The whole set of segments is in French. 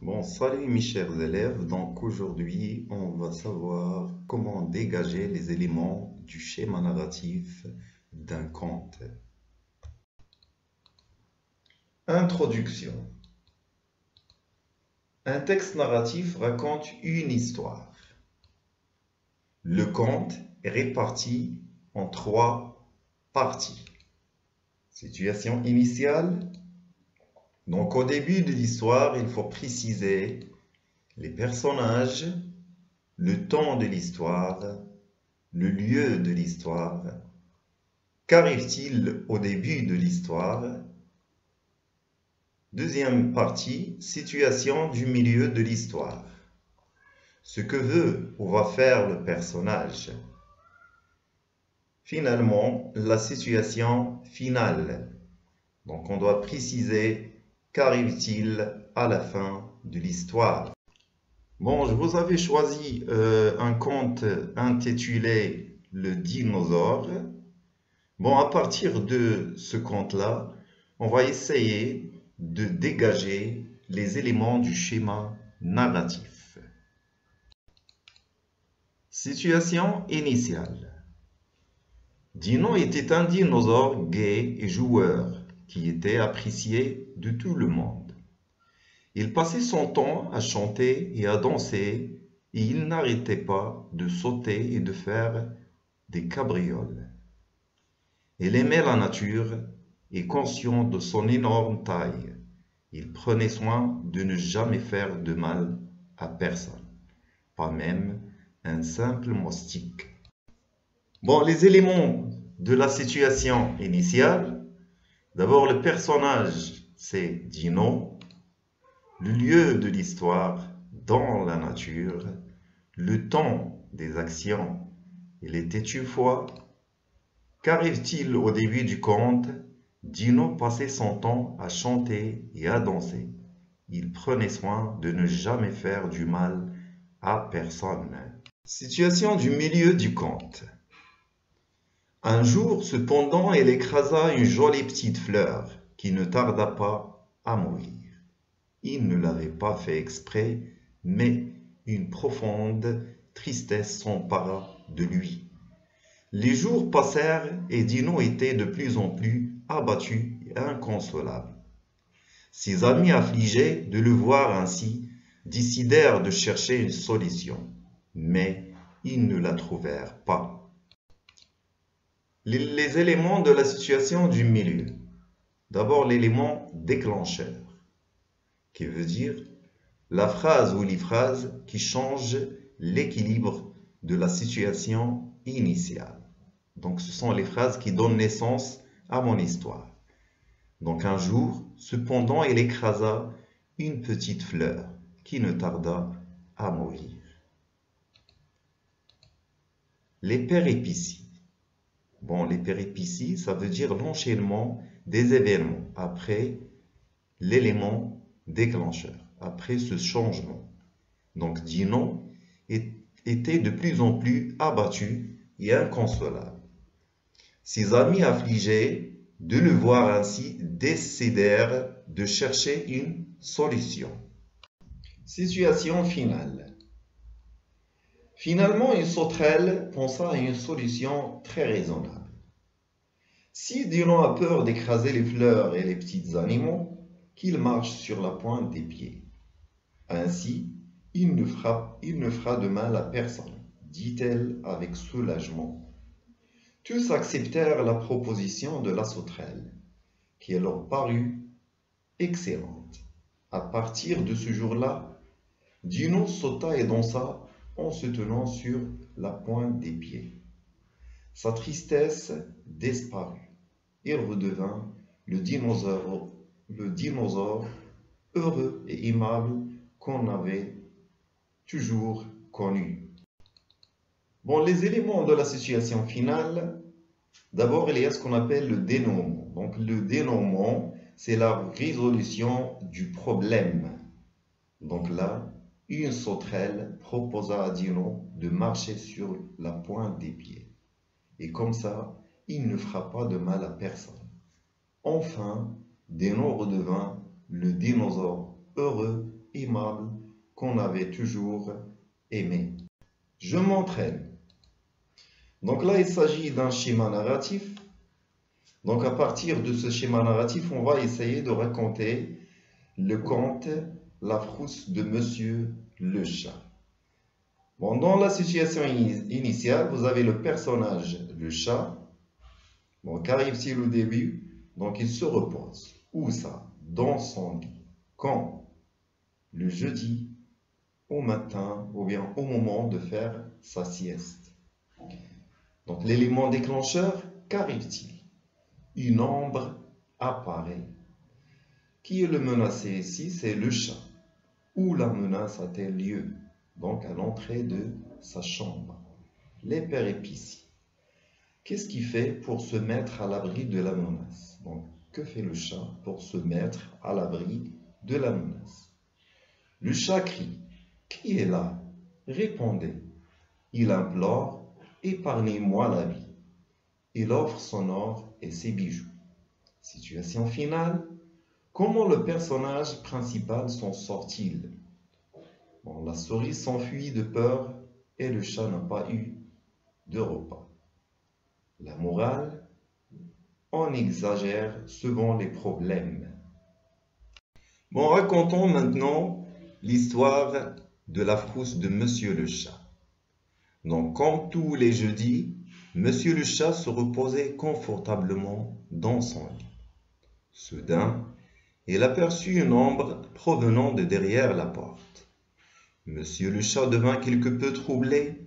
Bon, salut mes chers élèves. Donc aujourd'hui, on va savoir comment dégager les éléments du schéma narratif d'un conte. Introduction. Un texte narratif raconte une histoire. Le conte est réparti en trois parties. Situation initiale. Donc au début de l'histoire, il faut préciser les personnages, le temps de l'histoire, le lieu de l'histoire. Qu'arrive-t-il au début de l'histoire? Deuxième partie, situation du milieu de l'histoire. Ce que veut ou va faire le personnage. Finalement, la situation finale. Donc on doit préciser qu'arrive-t-il à la fin de l'histoire. Bon, je vous avais choisi un conte intitulé Le dinosaure. Bon, à partir de ce conte-là, on va essayer de dégager les éléments du schéma narratif. Situation initiale. Dino était un dinosaure gai et joueur qui était apprécié de tout le monde. Il passait son temps à chanter et à danser et il n'arrêtait pas de sauter et de faire des cabrioles. Il aimait la nature et conscient de son énorme taille, il prenait soin de ne jamais faire de mal à personne, pas même un simple moustique. Bon, les éléments de la situation initiale. D'abord, le personnage, c'est Dino. Le lieu de l'histoire, dans la nature. Le temps des actions, il était une fois. Qu'arrive-t-il au début du conte? Dino passait son temps à chanter et à danser. Il prenait soin de ne jamais faire du mal à personne. Situation du milieu du conte. Un jour, cependant, elle écrasa une jolie petite fleur qui ne tarda pas à mourir. Il ne l'avait pas fait exprès, mais une profonde tristesse s'empara de lui. Les jours passèrent et Dino était de plus en plus abattu et inconsolable. Ses amis affligés de le voir ainsi décidèrent de chercher une solution, mais ils ne la trouvèrent pas. Les éléments de la situation du milieu. D'abord l'élément déclencheur, qui veut dire la phrase ou les phrases qui changent l'équilibre de la situation initiale. Donc ce sont les phrases qui donnent naissance à mon histoire. Donc un jour, cependant, il écrasa une petite fleur qui ne tarda à mourir. Les péripéties. Bon, les péripéties, ça veut dire l'enchaînement des événements après l'élément déclencheur, après ce changement. Donc Dino était de plus en plus abattu et inconsolable. Ses amis affligés de le voir ainsi décidèrent de chercher une solution. Situation finale. Finalement, une sauterelle pensa à une solution très raisonnable. Si Dino a peur d'écraser les fleurs et les petits animaux, qu'il marche sur la pointe des pieds. Ainsi, il ne fera de mal à personne, dit-elle avec soulagement. Tous acceptèrent la proposition de la sauterelle, qui leur parut excellente. À partir de ce jour-là, Dino sauta et dansa en se tenant sur la pointe des pieds. Sa tristesse disparut. Il redevint le dinosaure heureux et aimable qu'on avait toujours connu. Bon, les éléments de la situation finale. D'abord, il y a ce qu'on appelle le dénouement. Donc, le dénouement, c'est la résolution du problème. Donc là, une sauterelle proposa à Dino de marcher sur la pointe des pieds. Et comme ça, il ne fera pas de mal à personne. Enfin, Dino redevint le dinosaure heureux, aimable, qu'on avait toujours aimé. Je m'entraîne. Donc là, il s'agit d'un schéma narratif. Donc à partir de ce schéma narratif, on va essayer de raconter le conte La frousse de Monsieur le chat. Bon, dans la situation initiale, vous avez le personnage, le chat. Bon, qu'arrive-t-il au début? Donc il se repose. Où ça? Dans son lit. Quand? Le jeudi, au matin, ou bien au moment de faire sa sieste. Donc l'élément déclencheur, qu'arrive-t-il? Une ombre apparaît. Qui est le menacé ici? C'est le chat. Où la menace a-t-elle lieu? Donc à l'entrée de sa chambre. Les péripéties. Qu'est-ce qu'il fait pour se mettre à l'abri de la menace? Donc, que fait le chat pour se mettre à l'abri de la menace? Le chat crie. Qui est là? Répondez. Il implore, épargnez-moi la vie. Il offre son or et ses bijoux. Situation finale. Comment le personnage principal s'en sort-il? Bon, la souris s'enfuit de peur et le chat n'a pas eu de repas. La morale, on exagère selon les problèmes. Bon, racontons maintenant l'histoire de la frousse de Monsieur le chat. Donc, comme tous les jeudis, Monsieur le chat se reposait confortablement dans son lit. Soudain, il aperçut une ombre provenant de derrière la porte. Monsieur le chat devint quelque peu troublé.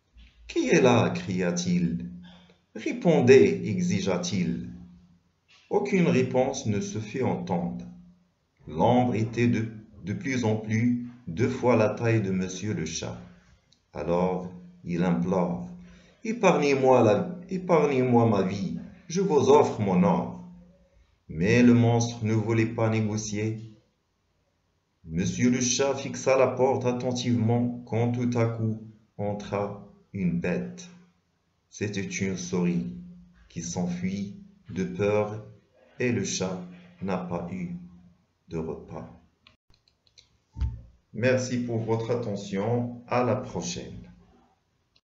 « Qui est là » cria-t-il. « Répondez » exigea-t-il. Aucune réponse ne se fit entendre. L'ombre était de plus en plus 2 fois la taille de Monsieur le chat. Alors, il implore. « Épargnez-moi ma vie, je vous offre mon or. » Mais le monstre ne voulait pas négocier. Monsieur le chat fixa la porte attentivement quand tout à coup entra une bête. C'était une souris qui s'enfuit de peur et le chat n'a pas eu de repas. Merci pour votre attention. À la prochaine.